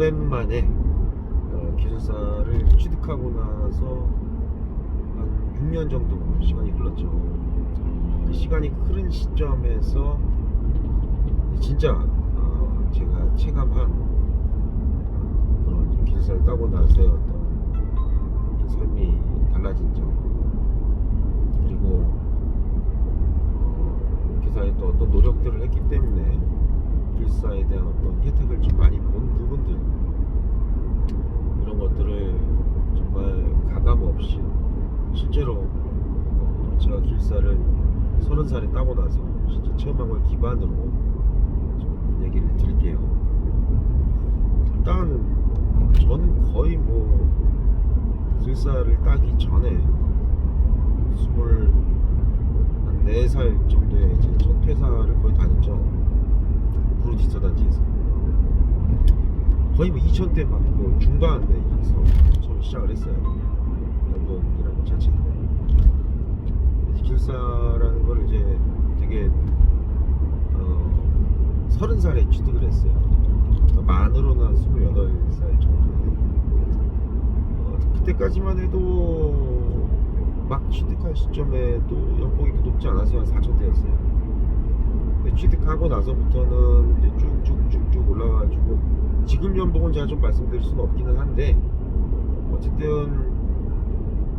오랜만에 기술사를 취득하고 나서 한 6년 정도 시간이 흘렀죠. 그 시간이 흐른 시점에서 진짜 제가 체감한 그런 기술사를 따고 나서의 어떤 삶이 달라진 점, 그리고 기사에 또 어떤 노력들을 했기 때문에 기술사에 대한 어떤 혜택을 좀 많이 본 부분들, 이런 것들을 정말 가감 없이 실제로 제가 기술사를 30살에 따고 나서 진짜 체험한 걸 기반으로 좀 얘기를 드릴게요. 일단 저는 거의 기술사를 따기 전에 24살 정도에 제 첫 회사를 거의 다녔죠. 브루디스 단지에서 거의 2000대 중반에서 처음 시작을 했어요. 연봉이라는 것 자체도. 기술사라는 걸 이제 되게 30살에 취득을 했어요. 그러니까 만으로는 한 28살 정도에. 그때까지만 해도 막 취득할 시점에도 연봉이 높지 않았어요. 한 4000대였어요. 근데 취득하고 나서부터는 이제 쭉쭉쭉쭉 올라가가지고 지금 연봉은 제가 좀 말씀드릴 수는 없기는 한데, 어쨌든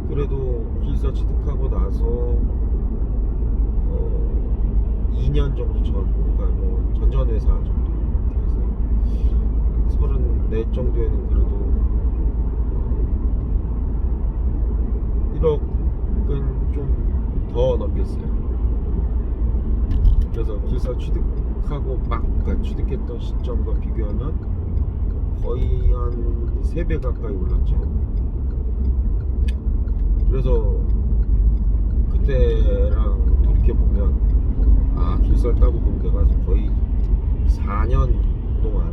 그래도 기술사 취득하고 나서 2년 정도 전, 그러니까 전전 회사 정도 해서 34 정도에는 그래도 1억은 좀 더 넘겼어요. 그래서 기술사 취득하고 그러니까 취득했던 시점과 비교하면 거의 한 3배 가까이 올랐죠. 그래서 그때랑 돌이켜보면 기술사를 따고 보면 내가 거의 4년 동안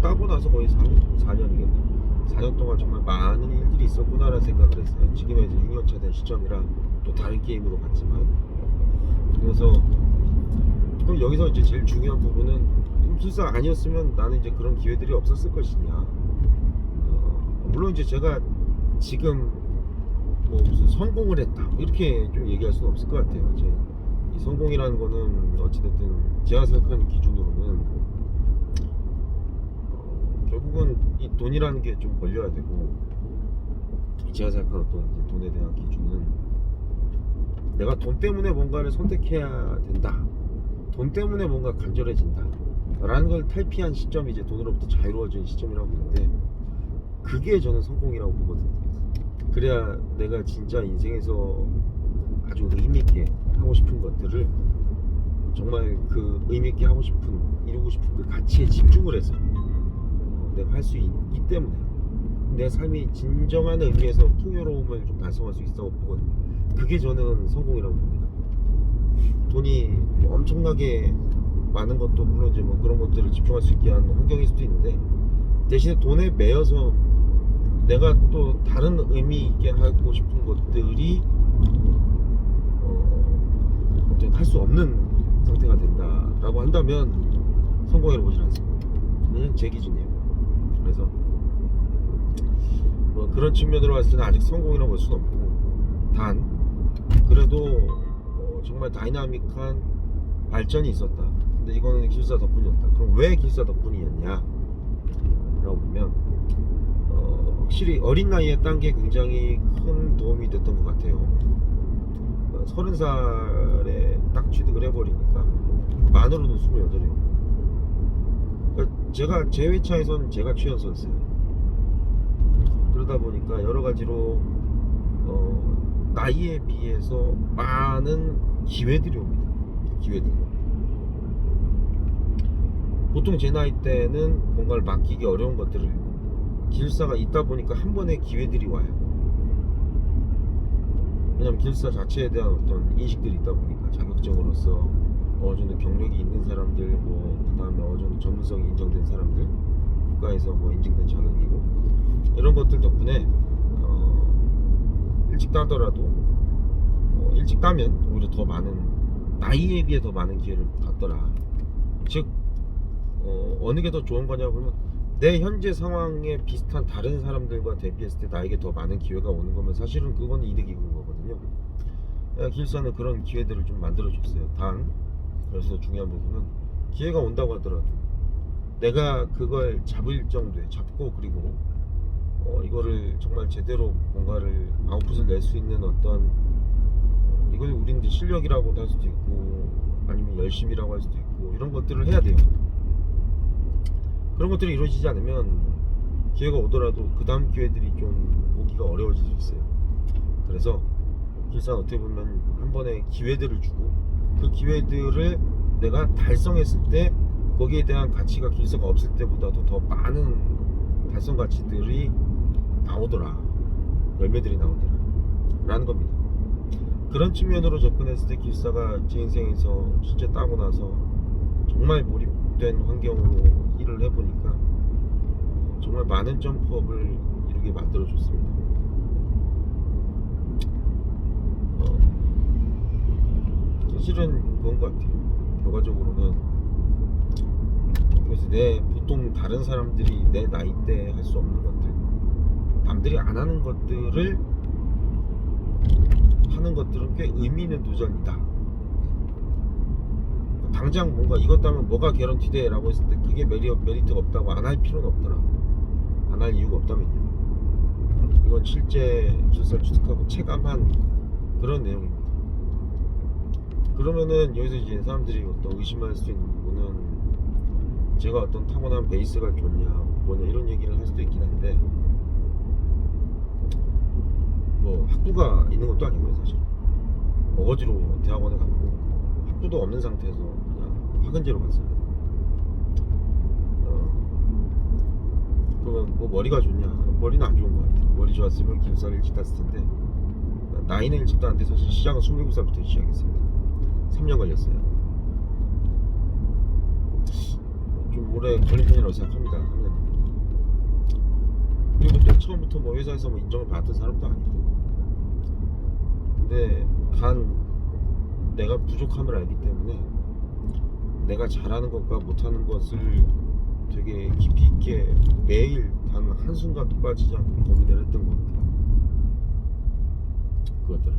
따고 나서 거의 4년이겠네. 4년 동안 정말 많은 일들이 있었구나라는 생각을 했어요. 지금은 이제 6년차 된 시점이라 또 다른 게임으로 갔지만. 그래서 그럼 여기서 이제 제일 중요한 부분은, 기술사 아니었으면 나는 이제 그런 기회들이 없었을 것이냐. 물론 이제 제가 지금 무슨 성공을 했다 이렇게 좀 얘기할 수는 없을 것 같아요. 이 성공이라는 거는 어찌됐든 제가 생각하는 기준으로는 결국은 이 돈이라는 게 좀 벌려야 되고, 제가 생각하는 어떤 이제 돈에 대한 기준은 내가 돈 때문에 뭔가를 선택해야 된다, 돈 때문에 뭔가 간절해진다 라는 걸 탈피한 시점이 이제 돈으로부터 자유로워진 시점이라고 보는데, 그게 저는 성공이라고 보거든요. 그래야 내가 진짜 인생에서 아주 의미있게 하고 싶은 것들을 정말 그 의미있게 하고 싶은, 이루고 싶은 그 가치에 집중을 해서 내가 할 수 있기 때문에 내 삶이 진정한 의미에서 풍요로움을 좀 달성할 수 있다고 보거든요. 그게 저는 성공이라고 봅니다. 돈이 엄청나게 많은 것도 물론 이제 그런 것들을 집중할 수 있게 하는 환경일 수도 있는데, 대신에 돈에 매여서 내가 또 다른 의미 있게 하고 싶은 것들이 할 수 없는 상태가 된다라고 한다면 성공이라고 보진 않습니다. 그냥 제 기준이에요. 그래서 그런 측면으로 봤을 때는 아직 성공이라고 볼 수는 없고, 단 그래도 정말 다이나믹한 발전이 있었다. 근데 이거는 기술사 덕분이었다. 그럼 왜 기술사 덕분이었냐 라고 보면, 확실히 어린 나이에 딴 게 굉장히 큰 도움이 됐던 것 같아요. 30살에 딱 취득을 해버리니까 만으로는 28이에요. 그러니까 제 회차에서는 제가 최연소였어요. 그러다 보니까 여러 가지로 나이에 비해서 많은 기회들이 옵니다. 기회들. 보통 제 나이 때는 뭔가를 맡기기 어려운 것들을 기술사가 있다 보니까 한 번에 기회들이 와요. 왜냐면 기술사 자체에 대한 어떤 인식들이 있다 보니까, 자격증으로서 어느 정도 경력이 있는 사람들, 그 다음에 어느 정도 전문성이 인정된 사람들, 국가에서 인증된 자격이고, 이런 것들 덕분에 일찍 따더라도 일찍 따면 오히려 더 많은, 나이에 비해 더 많은 기회를 갖더라. 즉 어느 게 더 좋은 거냐 보면 내 현재 상황에 비슷한 다른 사람들과 대비했을 때 나에게 더 많은 기회가 오는 거면 사실은 그건 이득인 거거든요. 길사는 그런 기회들을 좀 만들어줬어요. 단, 그래서 중요한 부분은 기회가 온다고 하더라도 내가 그걸 잡을 정도에 잡고, 그리고 이거를 정말 제대로 뭔가를 아웃풋을 낼 수 있는 어떤, 이걸 우린 이제 실력이라고도 할 수도 있고 아니면 열심이라고 할 수도 있고, 이런 것들을 해야 돼요. 그런 것들이 이루어지지 않으면 기회가 오더라도 그 다음 기회들이 좀 오기가 어려워질 수 있어요. 그래서 길사는 어떻게 보면 한 번에 기회들을 주고, 그 기회들을 내가 달성했을 때 거기에 대한 가치가 길사가 없을 때보다도 더 많은 달성 가치들이 나오더라, 열매들이 나오더라 라는 겁니다. 그런 측면으로 접근했을 때 길사가 제 인생에서 실제 따고 나서 정말 몰입된 환경으로 일을 해보니까 정말 많은 점프업을 이루게 만들어줬습니다. 사실은 그런 것 같아요. 결과적으로는 그래서 보통 다른 사람들이 내 나이 때 할 수 없는 것들, 남들이 안 하는 것들을 하는 것들은 꽤 의미 있는 도전이다. 당장 뭔가 이것 하면 뭐가 개런티돼 라고 했을 때 그게 메리트가 없다고 안 할 필요는 없더라. 안 할 이유가 없다면요. 이건 실제 기술을 취득하고 체감한 그런 내용입니다. 그러면은 여기서 이제 사람들이 어떤 의심할 수 있는 부분은 제가 어떤 타고난 베이스가 좋냐 뭐냐 이런 얘기를 할 수도 있긴 한데, 뭐 학부가 있는 것도 아니고요. 사실 어거지로 대학원에 갔고 학부도 없는 상태에서 그냥 학은제로 갔어요. 그러면 뭐 머리가 좋냐? 머리는 안 좋은 것 같아요. 머리 좋았으면 기숙사를 일찍 갔을 텐데, 나이는 일찍 갔는데 사실 시작은 27살부터 시작했습니다. 3년 걸렸어요. 좀 오래 걸린 편이라고 생각합니다. 3년. 그리고 또 처음부터 뭐 회사에서 뭐 인정을 받은 사람도 아니고, 근데 단 내가 부족함을 알기 때문에 내가 잘하는 것과 못하는 것을 되게 깊이 있게 매일 단 한순간도 빠지지 않고 고민을 했던 것 같아요. 그것들을.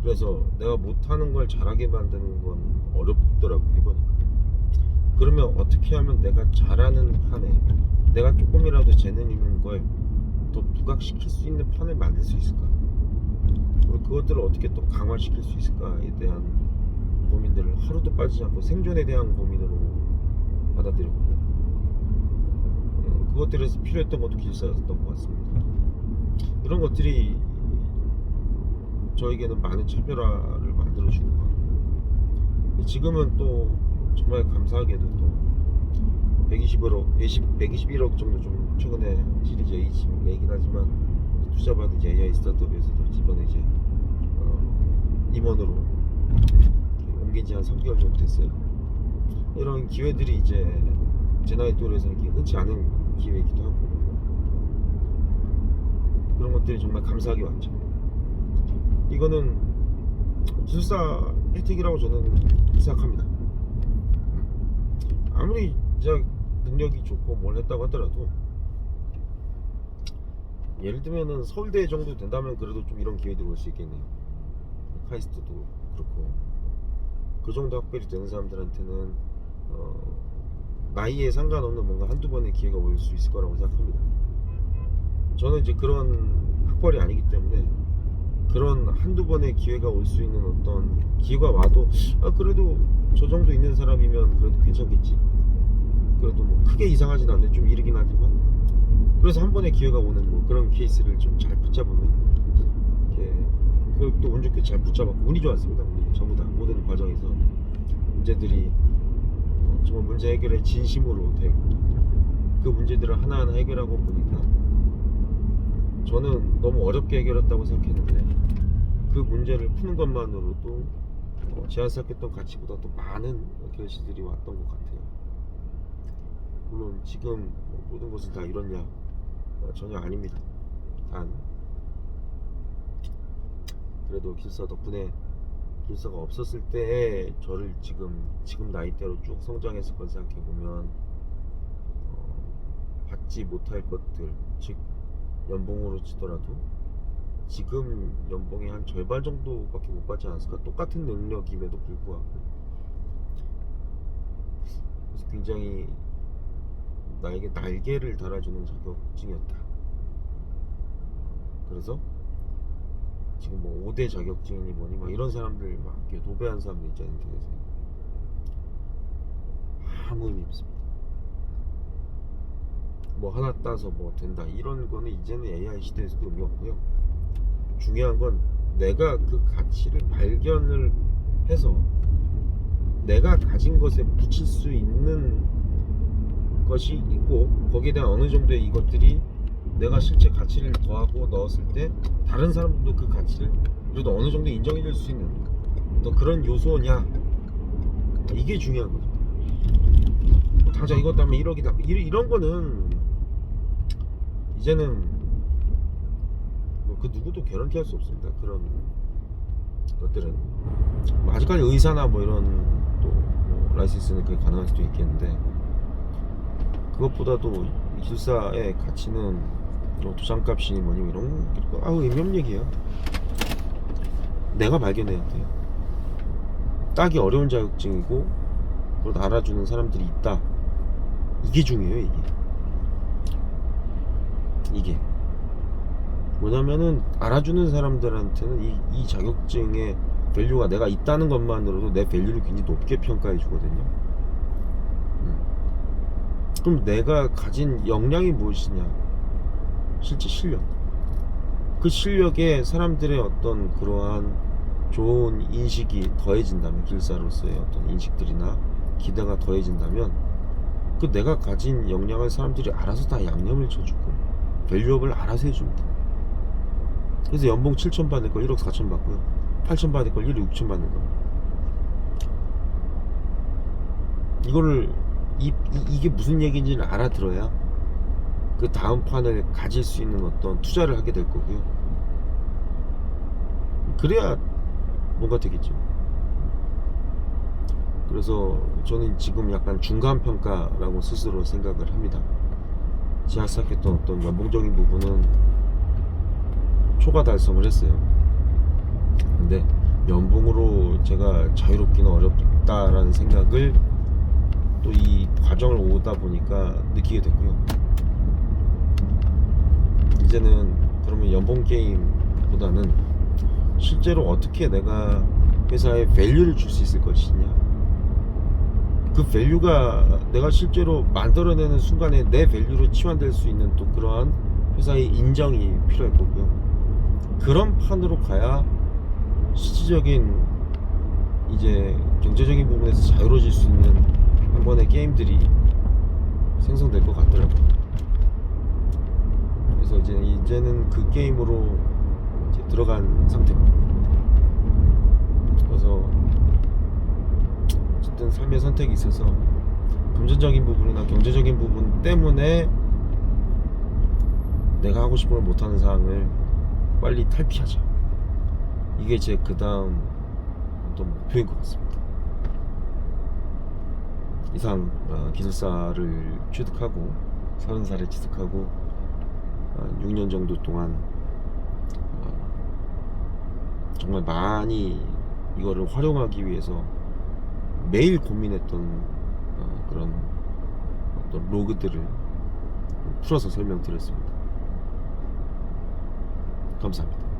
그래서 내가 못하는 걸 잘하게 만드는 건 어렵더라고, 해보니까. 그러면 어떻게 하면 내가 잘하는 판에 내가 조금이라도 재능 있는 걸 더 부각시킬 수 있는 판을 만들 수 있을까? 그리고 그것들을 어떻게 또 강화시킬 수 있을까에 대한 고민들을 하루도 빠지지 않고 생존에 대한 고민으로 받아들였고, 그것들에서 필요했던 것도 길사였던 것 같습니다. 이런 것들이 저에게는 많은 차별화를 만들어준 것 같고, 지금은 또 정말 감사하게도 또 121억 정도 좀 최근에 시리즈 A이긴 하지만 투자받은 이제 AI 스타트업에서도 이번에 이제 임원으로 옮긴 지 한 3개월 정도 됐어요. 이런 기회들이 이제 제 나이 또래에서는 흔치 않은 기회이기도 하고, 그런 것들이 정말 감사하게 왔죠. 이거는 기술사 혜택이라고 저는 생각합니다. 아무리 진짜 능력이 좋고 뭘 했다고 하더라도, 예를 들면은 서울대 정도 된다면 그래도 좀 이런 기회들이 올 수 있겠네요. 카이스트도 그렇고, 그 정도 학벌이 되는 사람들한테는 나이에 상관없는 뭔가 한두 번의 기회가 올 수 있을 거라고 생각합니다. 저는 이제 그런 학벌이 아니기 때문에 그런 한두 번의 기회가 올 수 있는 어떤 기회가 와도 그래도 저 정도 있는 사람이면 그래도 괜찮겠지, 그래도 뭐 크게 이상하진 않네, 좀 이르긴 하지만, 그래서 한 번의 기회가 오는 뭐 그런 케이스를 좀 잘 붙잡으면 이렇게, 그것도 운 좋게 잘 붙잡았고 운이 좋았습니다. 운이 전부 다 모든 과정에서 문제들이 정말 문제 해결에 진심으로 되고, 그 문제들을 하나하나 해결하고 보니까 저는 너무 어렵게 해결했다고 생각했는데 그 문제를 푸는 것만으로도 제가 생각했던 가치보다 더 많은 결실들이 왔던 것 같아요. 물론 지금 모든 것은 다 이렇냐? 전혀 아닙니다. 단 그래도 길사 덕분에, 길사가 없었을 때에 저를 지금 나이대로 쭉 성장했을 걸 생각해보면 받지 못할 것들, 즉 연봉으로 치더라도 지금 연봉의 한 절반 정도밖에 못 받지 않았을까? 똑같은 능력임에도 불구하고. 그래서 굉장히 나에게 날개를 달아주는 자격증이었다. 그래서 지금 뭐 5대 자격증이니 뭐니 막 이런 사람들 막 이렇게 도배한 사람들 있잖아요, 인터넷에. 아무 의미 없습니다. 뭐 하나 따서 뭐 된다 이런 거는 이제는 AI 시대에서도 의미 없고요. 중요한 건 내가 그 가치를 발견을 해서 내가 가진 것에 붙일 수 있는 것이 있고, 거기에 대한 어느 정도의 이것들이 내가 실제 가치를 더하고 넣었을 때 다른 사람들도 그 가치를 그래도 어느 정도 인정해 줄 수 있는 또 그런 요소냐, 이게 중요한 거죠. 뭐 당장 이것 때문에 1억이다 이런 거는 이제는 뭐 그 누구도 개런티 할 수 없습니다. 그런 것들은 뭐 아직까지 의사나 뭐 이런 또뭐 라이센스는 그게 가능할 수도 있겠는데, 그것보다도 기술사의 가치는 뭐 도장값이니 뭐니 이런 게 의미 없는 얘기예요. 내가 발견해야 돼요. 따기 어려운 자격증이고 그걸 알아주는 사람들이 있다. 이게 중요해요. 이게 뭐냐면은 알아주는 사람들한테는 이 자격증의 밸류가 내가 있다는 것만으로도 내 밸류를 굉장히 높게 평가해 주거든요. 그럼 내가 가진 역량이 무엇이냐? 실제 실력. 그 실력에 사람들의 어떤 그러한 좋은 인식이 더해진다면, 길사로서의 어떤 인식들이나 기대가 더해진다면, 그 내가 가진 역량을 사람들이 알아서 다 양념을 쳐주고 밸류업을 알아서 해줍니다. 그래서 연봉 7천 받을 걸 1억 4천 받고요, 8천 받을 걸 1억 6천 받는 겁니다. 이거를 이게 무슨 얘기인지를 알아들어야 그 다음 판을 가질 수 있는 어떤 투자를 하게 될 거고요. 그래야 뭔가 되겠죠. 그래서 저는 지금 약간 중간 평가라고 스스로 생각을 합니다. 제가 시작했던 어떤 연봉적인 부분은 초과 달성을 했어요. 근데 연봉으로 제가 자유롭기는 어렵다라는 생각을 또 이 과정을 오다 보니까 느끼게 됐고요. 이제는 그러면 연봉 게임보다는 실제로 어떻게 내가 회사에 밸류를 줄 수 있을 것이냐, 그 밸류가 내가 실제로 만들어내는 순간에 내 밸류로 치환될 수 있는 또 그러한 회사의 인정이 필요할 거고요. 그런 판으로 가야 실질적인 이제 경제적인 부분에서 자유로워질 수 있는 한 번의 게임들이 생성될 것 같더라고요. 그래서 이제는 그 게임으로 이제 들어간 상태입니다. 그래서 어쨌든 삶의 선택이 있어서 금전적인 부분이나 경제적인 부분 때문에 내가 하고 싶은 걸 못하는 상황을 빨리 탈피하자, 이게 제 그 다음 어떤 목표인 것 같습니다. 이상 기술사를 취득하고 30살에 취득하고 6년 정도 동안 정말 많이 이거를 활용하기 위해서 매일 고민했던 그런 어떤 로그들을 풀어서 설명드렸습니다. 감사합니다.